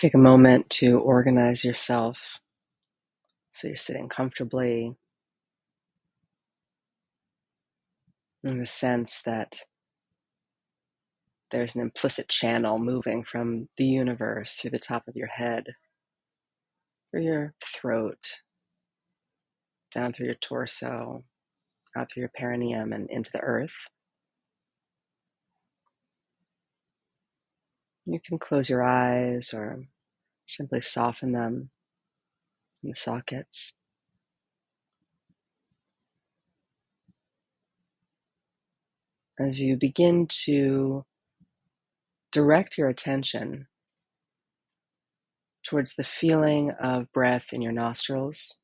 Take a moment to organize yourself so you're sitting comfortably in the sense that there's an implicit channel moving from the universe through the top of your head, through your throat, down through your torso, out through your perineum and into the earth. You can close your eyes or simply soften them in the sockets. As you begin to direct your attention towards the feeling of breath in your nostrils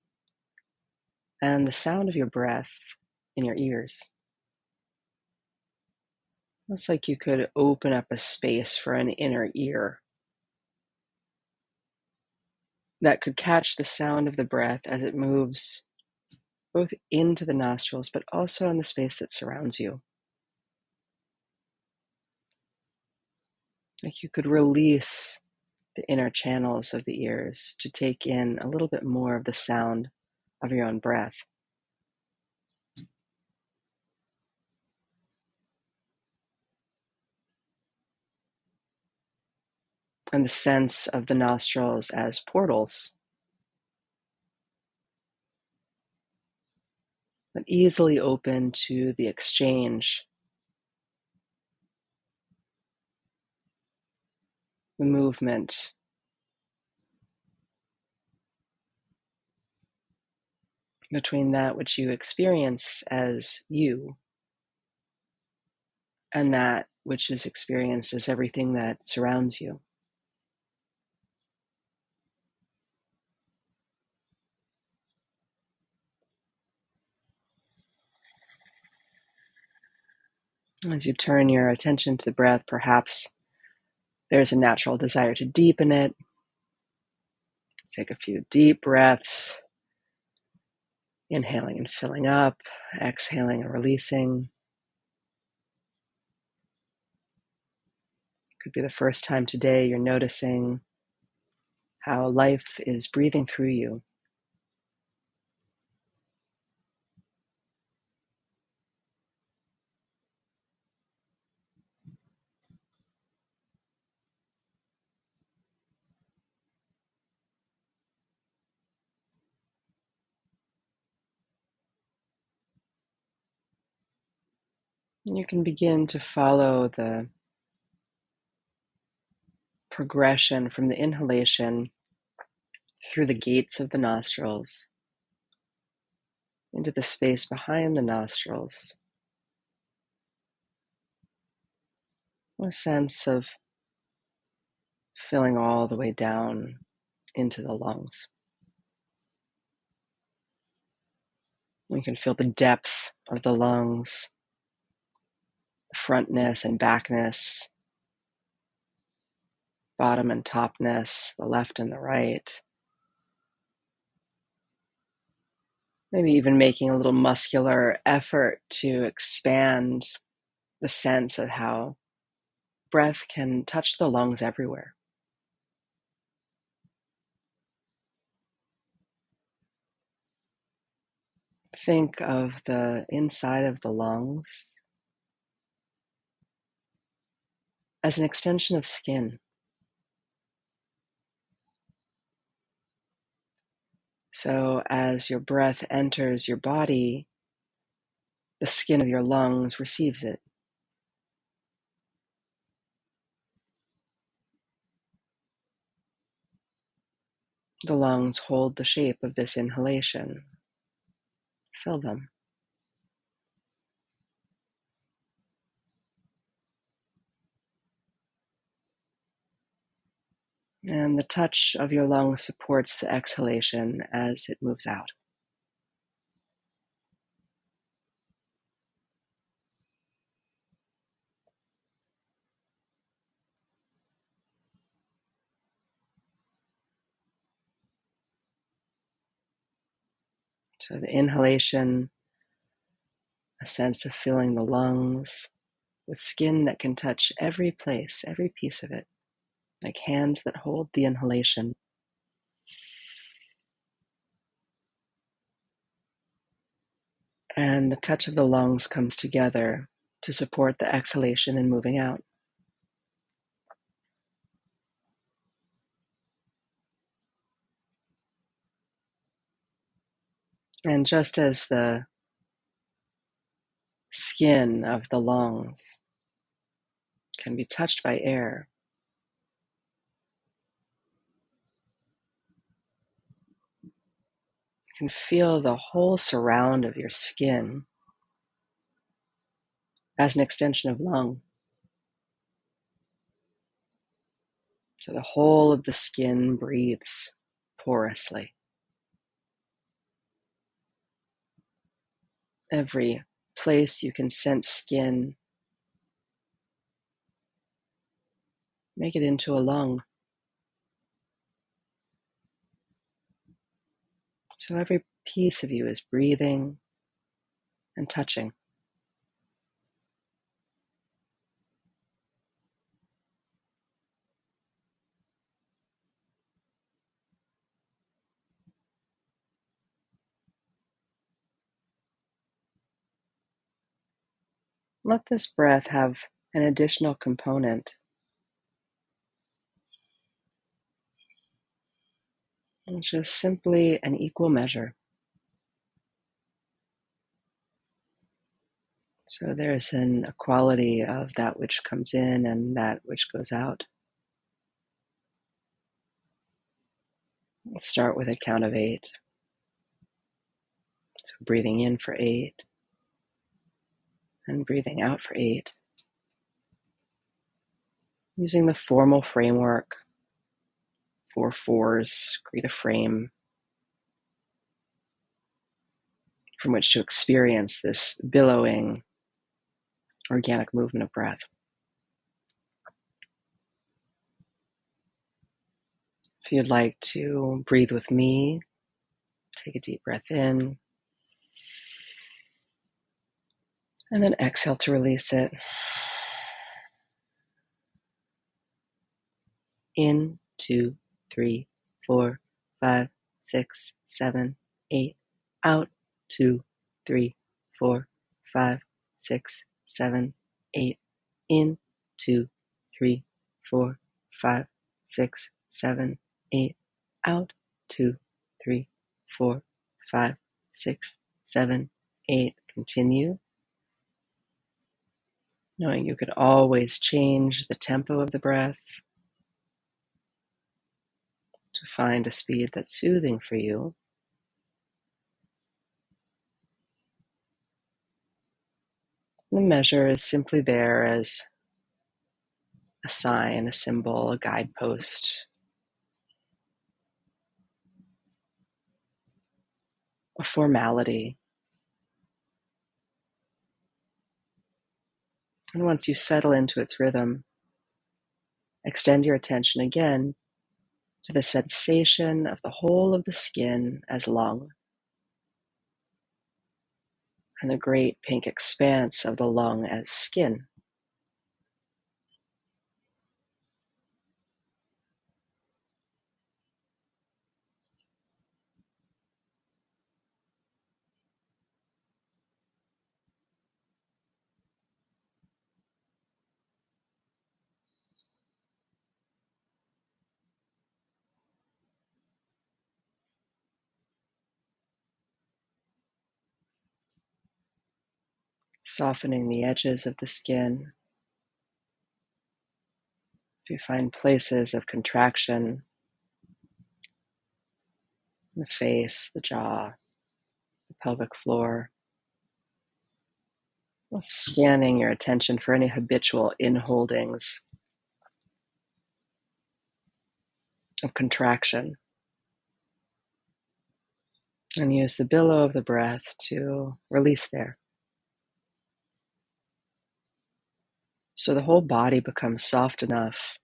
and the sound of your breath in your ears. Almost like you could open up a space for an inner ear that could catch the sound of the breath as it moves both into the nostrils, but also in the space that surrounds you. Like you could release the inner channels of the ears to take in a little bit more of the sound of your own breath. And the sense of the nostrils as portals that easily open to the exchange, the movement, between that which you experience as you and that which is experienced as everything that surrounds you. As you turn your attention to the breath, perhaps there's a natural desire to deepen it. Take a few deep breaths, inhaling and filling up, exhaling and releasing. Could be the first time today you're noticing how life is breathing through you. And you can begin to follow the progression from the inhalation through the gates of the nostrils into the space behind the nostrils. A sense of filling all the way down into the lungs. You can feel the depth of the lungs, the frontness and backness, bottom and topness, the left and the right. Maybe even making a little muscular effort to expand the sense of how breath can touch the lungs everywhere. Think of the inside of the lungs as an extension of skin. So as your breath enters your body, the skin of your lungs receives it. The lungs hold the shape of this inhalation. Fill them. And the touch of your lungs supports the exhalation as it moves out. So the inhalation, a sense of filling the lungs with skin that can touch every place, every piece of it. like hands that hold the inhalation. And the touch of the lungs comes together to support the exhalation and moving out. And just as the skin of the lungs can be touched by air, you can feel the whole surround of your skin as an extension of lung. So the whole of the skin breathes porously. Every place you can sense skin, make it into a lung. So every piece of you is breathing and touching. Let this breath have an additional component, which is simply an equal measure. So there's an equality of that which comes in and that which goes out. Let's start with a count of 8. So breathing in for 8 and breathing out for 8. Using the formal framework, 4 fours, create a frame from which to experience this billowing, organic movement of breath. If you'd like to breathe with me, take a deep breath in, and then exhale to release it. In, 2, 3, 4, 5, 6, 7, 8. Out, 2, 3, 4, 5, 6, 7, 8. In, 2, 3, 4, 5, 6, 7, 8. Out, 2, 3, 4, 5, 6, 7, 8. Continue, knowing you could always change the tempo of the breath to find a speed that's soothing for you. The measure is simply there as a sign, a symbol, a guidepost, a formality. And once you settle into its rhythm, extend your attention again to the sensation of the whole of the skin as lung, and the great pink expanse of the lung as skin. Softening the edges of the skin. If you find places of contraction, the face, the jaw, the pelvic floor, scanning your attention for any habitual inholdings of contraction, and use the billow of the breath to release there. So the whole body becomes soft enough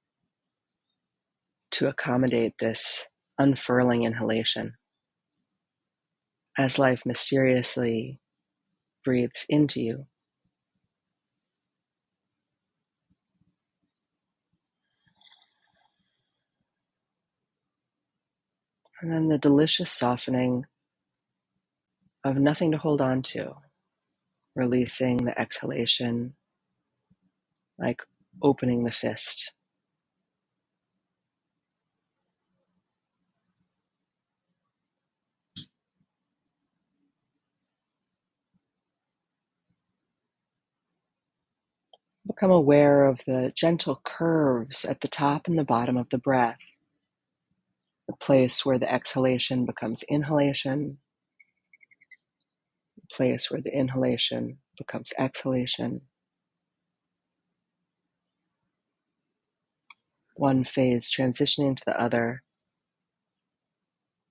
to accommodate this unfurling inhalation as life mysteriously breathes into you. And then the delicious softening of nothing to hold on to, releasing the exhalation like opening the fist. Become aware of the gentle curves at the top and the bottom of the breath, the place where the exhalation becomes inhalation, the place where the inhalation becomes exhalation. One phase transitioning to the other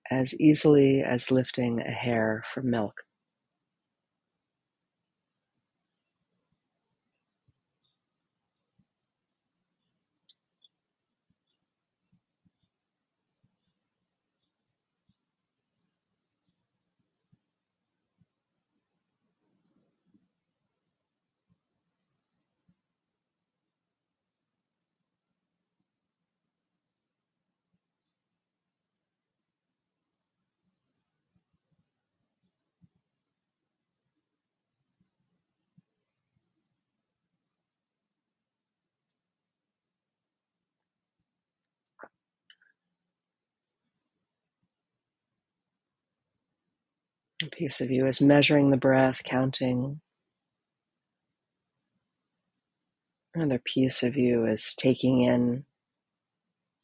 as easily as lifting a hair from milk. A piece of you is measuring the breath, counting. Another piece of you is taking in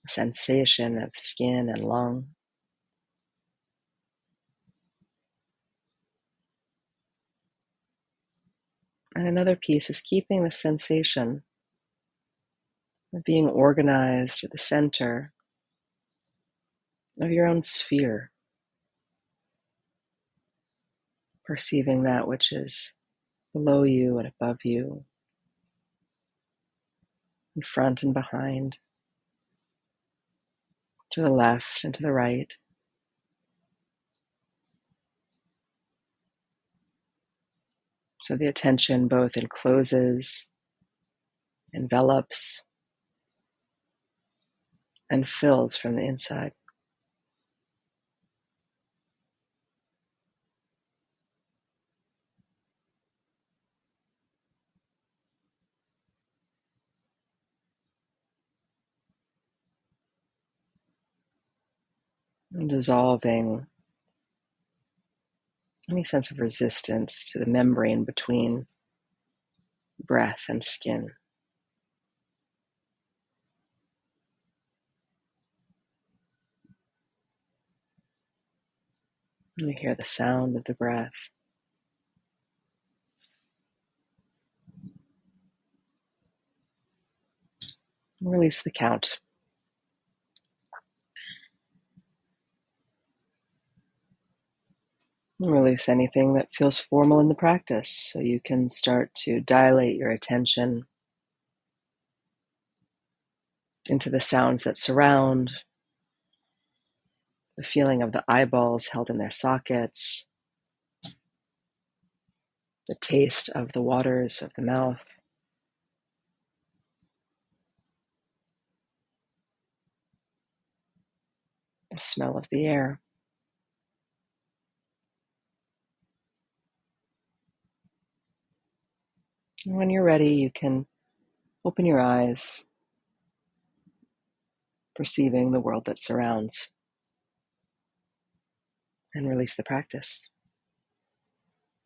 the sensation of skin and lung. And another piece is keeping the sensation of being organized at the center of your own sphere, perceiving that which is below you and above you, in front and behind, to the left and to the right. So the attention both encloses, envelops, and fills from the inside. And dissolving any sense of resistance to the membrane between breath and skin. And we hear the sound of the breath. And release the count. And release anything that feels formal in the practice, so you can start to dilate your attention into the sounds that surround, the feeling of the eyeballs held in their sockets, the taste of the waters of the mouth, the smell of the air. And when you're ready, you can open your eyes, perceiving the world that surrounds, and release the practice.